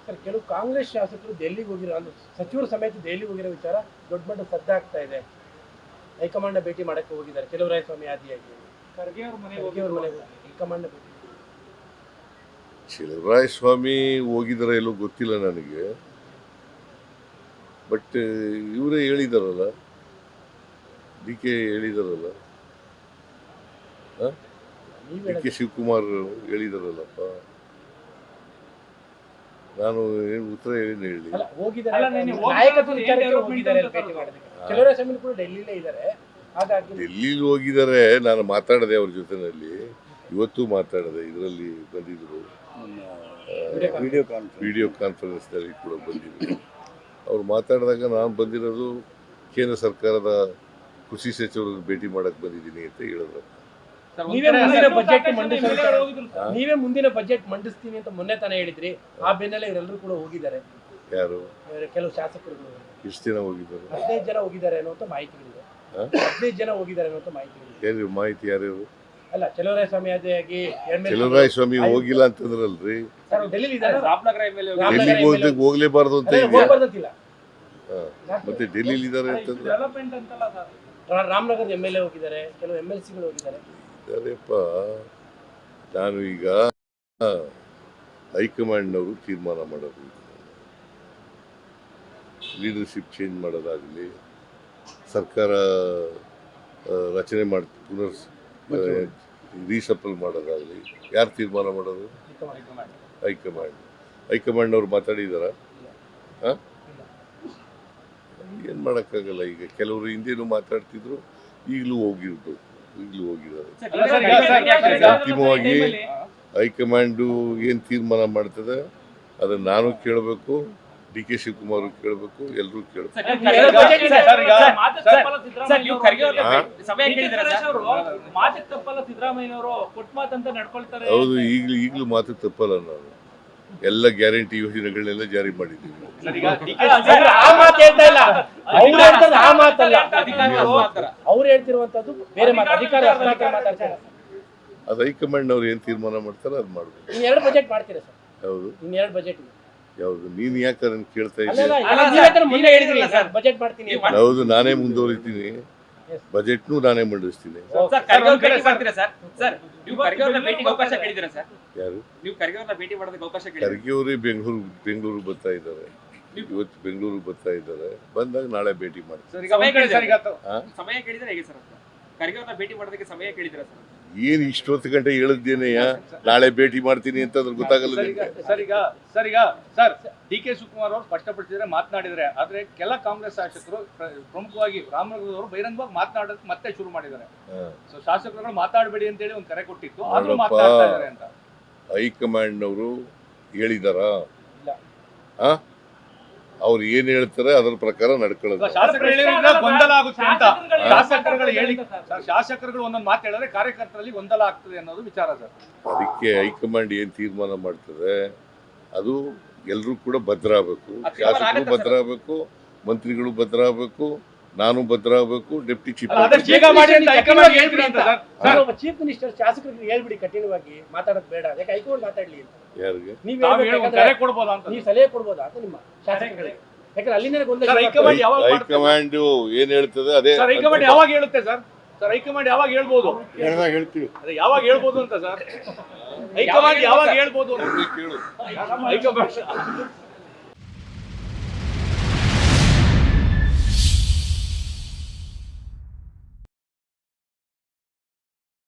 Sir, ಕೆಲವು ಕಾಂಗ್ರೆಸ್ ಶಾಸಕರು ದೆಹಲಿಗೆ ಹೋಗಿರೋ ಸಚಿವರು ಸಮೇತ ದೆಹಲಿಗೆ ಹೋಗಿರೋ ವಿಚಾರ ದೊಡ್ಡ ಮಟ್ಟ ಸದ್ದಾಗ್ತಾ ಇದೆ. ಹೈಕಮಾಂಡ್ ಭೇಟಿ ಮಾಡಕ್ಕೆ ಹೋಗಿದ್ದಾರೆ ಚೆಲುವರಾಯಸ್ವಾಮಿ ಆದಿಯಾಗಿ. ಖರ್ಗೆ ಅವ್ರ ಮನೆಗೆ ಹೈಕಮಾಂಡ್ ಭೇಟಿ. ಚೆಲುವರಾಯಸ್ವಾಮಿ ಹೋಗಿದಾರ ಎಲ್ಲೋ ಗೊತ್ತಿಲ್ಲ ನನಗೆ, ಬಟ್ ಇವರೇ ಹೇಳಿದಾರಲ್ಲ, ಡಿ ಕೆ ಹೇಳಿದಾರಲ್ಲ, ಡಿ ಕೆ ಶಿವಕುಮಾರ್ ಹೇಳಿದಾರಲ್ಲಪ್ಪ. ನಾನು ಏನು ಉತ್ತರ ಏನು ಹೇಳಿ. ಡೆಲ್ಲಿಲಿ ಹೋಗಿದ್ದಾರೆ, ನಾನು ಮಾತಾಡಿದೆ ಅವ್ರ ಜೊತೆನಲ್ಲಿ, ಇವತ್ತು ಮಾತಾಡಿದೆ, ಇದರಲ್ಲಿ ಬಂದಿದ್ರು, ವಿಡಿಯೋ ಕಾನ್ಫರೆನ್ಸ್ನಲ್ಲಿ ಕೂಡ ಬಂದಿದ್ರು. ಅವ್ರು ಮಾತಾಡಿದಾಗ ನಾನು ಬಂದಿರೋದು ಕೇಂದ್ರ ಸರ್ಕಾರದ ಕೃಷಿ ಸಚಿವರನ್ನು ಭೇಟಿ ಮಾಡಕ್ಕೆ ಬಂದಿದ್ದೀನಿ ಅಂತ ಹೇಳಿದ್ರು. ನೀವೇ ಮುಂದಿನ ಬಜೆಟ್ ಮಂಡಿಸ್ತೀನಿ ಅಂತ ಮೊನ್ನೆ ತಾನೇ ಹೇಳಿದ್ರಿ. ಆ ಬೆನ್ನಲ್ಲೇ ಇವರೆಲ್ಲರೂ ಕೂಡ ಹೋಗಿದ್ದಾರೆ. ಯಾರು? ಕೆಲವು ಶಾಸಕರು. ಎಷ್ಟು ಜನ ಹೋಗಿದ್ದಾರೆ? 15 ಜನ ಹೋಗಿದ್ದಾರೆ ಅನ್ನುವಂತ ಮಾಹಿತಿಗಳಿದೆ. 15 ಜನ ಹೋಗಿದ್ದಾರೆ ಅನ್ನುವಂತ ಮಾಹಿತಿಗಳಿದೆ. ಮಾಹಿತಿ ಯಾರ್ಯಾರು? ಅಲ್ಲ, ಚೆಲುವರಾಯಸ್ವಾಮಿ ಆದಿಯಾಗಿ ಚೆಲುವರಾಯಸ್ವಾಮಿ ಹೋಗಿಲ್ಲ ಅಂತಂದ್ರಲ್ರಿ. ಡೆಲ್ಲಿಗೆ ಹೋಗ್ಲೇಬಾರ್ದು ಅಂತ ಮತ್ತೆ ಡೆಲ್ಲಿಲಿ ಇದ್ದಾರೆ ಅಂತಂದ್ರೆ ರಾಮನಗರದ MLA ಹೋಗಿದ್ದಾರೆ, ಕೆಲವು MLCಗಳು ಹೋಗಿದ್ದಾರೆ. ಅದೇಪ್ಪ, ನಾನು ಈಗ ಹೈಕಮಾಂಡ್ನವರು ತೀರ್ಮಾನ ಮಾಡೋದು, ಲೀಡರ್ಶಿಪ್ ಚೇಂಜ್ ಮಾಡೋದಾಗಲಿ, ಸರ್ಕಾರ ರಚನೆ ಮಾಡಿ ಪುನರ್ ರೀಸಫಲ್ ಮಾಡೋದಾಗಲಿ ಯಾರು ತೀರ್ಮಾನ ಮಾಡೋದು? ಹೈಕಮಾಂಡ್ನವ್ರು ಮಾತಾಡಿದಾರ? ಏನು ಮಾಡೋಕ್ಕಾಗಲ್ಲ. ಈಗ ಕೆಲವರು ಹಿಂದೇನು ಮಾತಾಡ್ತಿದ್ರು, ಈಗಲೂ ಹೋಗಿದ್ದಾರೆ. ಅಂತಿಮವಾಗಿ ಹೈಕಮಾಂಡು ಏನು ತೀರ್ಮಾನ ಮಾಡ್ತದೆ ಅದನ್ನು ನಾನು ಕೇಳಬೇಕು, ಡಿ ಕೆ ಶಿವಕುಮಾರ್ ಕೇಳಬೇಕು, ಎಲ್ಲರೂ ಕೇಳಬೇಕು. ಹೌದು, ಈಗಲೂ ಮಾತು ತಪ್ಪಲ್ಲ. ನಾನು ಎಲ್ಲ ಗ್ಯಾರಂಟಿ ಯೋಜನೆಗಳನ್ನೆಲ್ಲ ಜಾರಿ ಮಾಡಿದ್ದೀವಿ. ಅವ್ರು ಹೇಳ್ತಿರುವಂತದ್ದು ಬೇರೆ ಮಾತು. ಅಧಿಕಾರ ಅದು ಹೈಕಮಾಂಡ್ ಅವ್ರು ಏನು ತೀರ್ಮಾನ ಮಾಡ್ತಾರೆ ಅದು ಮಾಡ್ಬೇಕು. 2 ಬಜೆಟ್ ಮಾಡ್ತೀರಾ ಸರ್? ಹೌದು, 2 ಬಜೆಟ್. ಯಾವುದು? ನೀನು ಯಾಕೆ ಅದನ್ನು ಕೇಳ್ತಾ ಇದ್ದೀಯ? ಹೌದು, ನಾನೇ ಮುಂದುವರಿತೀನಿ, ಬಜೆಟ್ನು ನಾನೇ ಮಂಡಿಸ್ತೀನಿ. ಯಾರು? ಖರ್ಗೆ ಅವರೇ ಬೆಂಗಳೂರು ಬರ್ತಾ ಇದ್ದಾರೆ, ಇವತ್ತು ಬೆಂಗಳೂರು ಬರ್ತಾ ಇದ್ದಾರೆ. ಬಂದಾಗ ನಾಳೆ ಭೇಟಿ ಮಾಡ್ತೀನಿ. ಏನು ಇಷ್ಟೊತ್ತು ಗಂಟೆ ಹೇಳಿದ್ದೇನೆಯ ನಾಳೆ ಭೇಟಿ ಮಾಡ್ತೀನಿ ಅಂತ ಅದ್ರ ಗೊತ್ತಾಗಲ್ಲ. ಸರ್, ಡಿ ಕೆ ಶಿವಕುಮಾರ್ ಅವರು ಸ್ಪಷ್ಟಪಡಿಸಿದ್ರೆ ಮಾತನಾಡಿದರೆ, ಆದ್ರೆ ಕೆಲ ಕಾಂಗ್ರೆಸ್ ಶಾಸಕರು ಪ್ರಮುಖವಾಗಿ ರಾಮನಗರದವರು ಬಹಿರಂಗವಾಗಿ ಮಾತನಾಡೋದು ಮತ್ತೆ ಶುರು ಮಾಡಿದ್ದಾರೆ. ಸೊ ಶಾಸಕರುಗಳು ಮಾತಾಡಬೇಡಿ ಅಂತ ಹೇಳಿ ಒಂದು ಕರೆ ಕೊಟ್ಟಿತ್ತು, ಆದ್ರೂ ಮಾತನಾಡ್ತಾ ಇದ್ದಾರೆ ಅಂತ ಹೈಕಮಾಂಡ್ನವರು ಹೇಳಿದಾರ? ಅವ್ರು ಏನ್ ಹೇಳ್ತಾರೆ ಅದರ ಪ್ರಕಾರ ನಡ್ಕೊಳ್ಳೋದು. ಗೊಂದಲ ಆಗುತ್ತೆ ಅಂತ ಶಾಸಕರುಗಳು ಒಂದೊಂದು ಮಾತು ಹೇಳಿದ್ರೆ ಕಾರ್ಯಕರ್ತರಲ್ಲಿ ಗೊಂದಲ ಆಗ್ತದೆ ಅನ್ನೋದು ವಿಚಾರ ಸರ್. ಅದಕ್ಕೆ ಹೈಕಮಾಂಡ್ ಏನ್ ತೀರ್ಮಾನ ಮಾಡ್ತದೆ ಅದು ಎಲ್ಲರೂ ಕೂಡ ಭದ್ರ ಆಗ್ಬೇಕು. ಶಾಸಕರು ಭದ್ರ ಆಗ್ಬೇಕು, ಮಂತ್ರಿಗಳು ಭದ್ರ ಆಗ್ಬೇಕು, ನಾನು ಭದ್ರ ಆಗ್ಬೇಕು, ಡೆಪ್ಟಿ ಚೀಫ್ ಚೀಫ್ ಮಿನಿಸ್ಟರ್ ಶಾಸಕರಿಗೆ ಹೇಳ್ಬಿಡಿ ಕಠಿಣವಾಗಿ ಮಾತಾಡೋದು ಬೇಡ, ಯಾಕೆ ಹೈಕಮಾಂಡ್ ಮಾತಾಡ್ಲಿ ಅಂತ. ಯಾರಿಗೆ ನೀವು ಸಲಹೆ ಕೊಡ್ಬೋದಾ ಅಂತ ನಿಮ್ಮ ಶಾಸಕರಿಗೆ? ಯಾಕಂದ್ರೆ ಅಲ್ಲಿಂದ ಹೈಕಮಾಂಡ್ ಏನ್ ಹೇಳ್ತದೆ ಅದೇ. ಹೈಕಮಾಂಡ್ ಯಾವಾಗ ಹೇಳುತ್ತೆ ಸರ್? ಹೈಕಮಾಂಡ್ ಯಾವಾಗ ಹೇಳ್ಬೋದು? ಹೇಳ್ತೀವಿ. ಅದೇ ಯಾವಾಗ ಹೇಳ್ಬೋದು ಅಂತ ಸರ್? ಹೈಕಮಾಂಡ್ ಯಾವಾಗ ಹೇಳ್ಬೋದು? ಕೇಳು. ಹೈಕಮಾಂಡ್